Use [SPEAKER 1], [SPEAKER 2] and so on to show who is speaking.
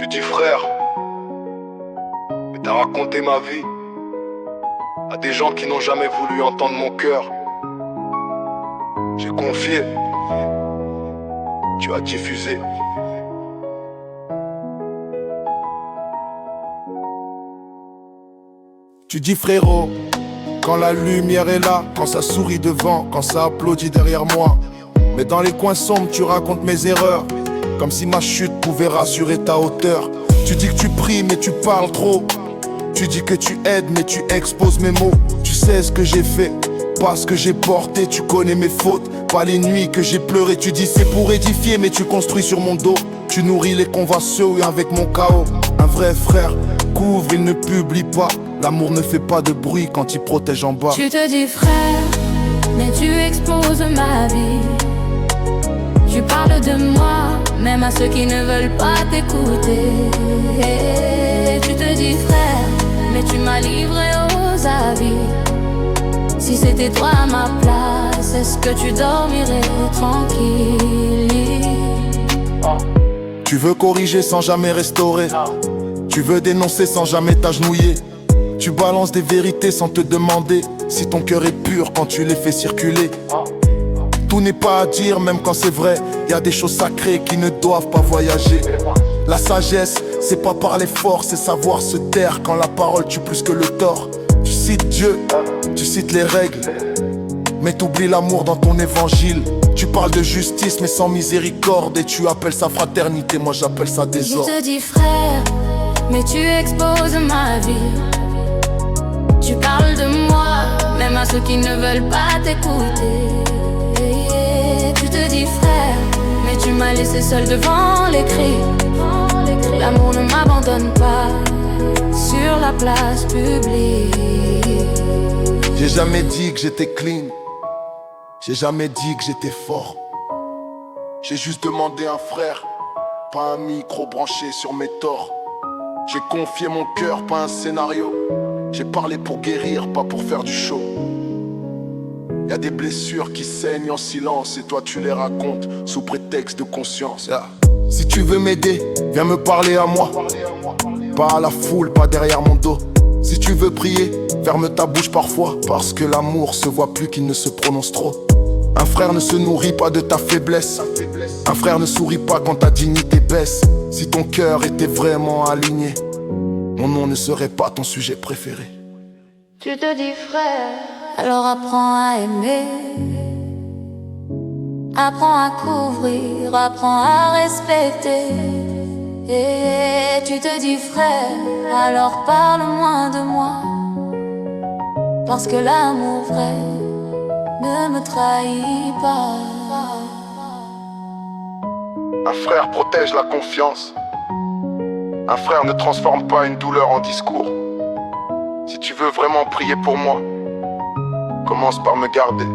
[SPEAKER 1] Tu dis frère, mais t'as raconté ma vie à des gens qui n'ont jamais voulu entendre mon cœur. J'ai confié, tu as diffusé. Tu dis frérot, quand la lumière est là, quand ça sourit devant, quand ça applaudit derrière moi. Mais dans les coins sombres tu racontes mes erreurs, comme si ma chute pouvait rassurer ta hauteur. Tu dis que tu pries mais tu parles trop. Tu dis que tu aides mais tu exposes mes mots. Tu sais ce que j'ai fait, pas ce que j'ai porté. Tu connais mes fautes, pas les nuits que j'ai pleuré. Tu dis c'est pour édifier mais tu construis sur mon dos. Tu nourris les conventions avec mon chaos. Un vrai frère couvre, il ne publie pas. L'amour ne fait pas de bruit quand il protège en bas.
[SPEAKER 2] Tu te dis frère, mais tu exposes ma vie. Tu parles de moi, même à ceux qui ne veulent pas t'écouter. Tu te dis frère, mais tu m'as livré aux avis. Si c'était toi à ma place, est-ce que tu dormirais tranquille?
[SPEAKER 1] Tu veux corriger sans jamais restaurer. Tu veux dénoncer sans jamais t'agenouiller. Tu balances des vérités sans te demander si ton cœur est pur quand tu les fais circuler. Tout n'est pas à dire même quand c'est vrai. Y a des choses sacrées qui ne doivent pas voyager. La sagesse, c'est pas parler fort, c'est savoir se taire quand la parole tue plus que le tort. Tu cites Dieu, tu cites les règles, mais t'oublies l'amour dans ton évangile. Tu parles de justice mais sans miséricorde. Et tu appelles ça fraternité, moi j'appelle ça désordre.
[SPEAKER 2] Je te dis frère, mais tu exposes ma vie. Tu parles de moi, même à ceux qui ne veulent pas t'écouter. Tu te dis frère, mais tu m'as laissé seul devant les cris. L'amour ne m'abandonne pas sur la place publique.
[SPEAKER 1] J'ai jamais dit que j'étais clean. J'ai jamais dit que j'étais fort. J'ai juste demandé un frère, pas un micro branché sur mes torts. J'ai confié mon cœur, pas un scénario. J'ai parlé pour guérir, pas pour faire du show. Y'a des blessures qui saignent en silence et toi tu les racontes sous prétexte de conscience. Si tu veux m'aider, viens me parler à moi. Pas à la foule, pas derrière mon dos. Si tu veux prier, ferme ta bouche parfois, parce que l'amour se voit plus qu'il ne se prononce trop. Un frère ne se nourrit pas de ta faiblesse. Un frère ne sourit pas quand ta dignité baisse. Si ton cœur était vraiment aligné, mon nom ne serait pas ton sujet préféré.
[SPEAKER 2] Tu te dis frère, alors apprends à aimer. Apprends à couvrir, apprends à respecter. Et tu te dis frère, alors parle moins de moi. Parce que l'amour vrai ne me trahit pas.
[SPEAKER 1] Un frère protège la confiance. Un frère ne transforme pas une douleur en discours. Si tu veux vraiment prier pour moi, commence par me garder.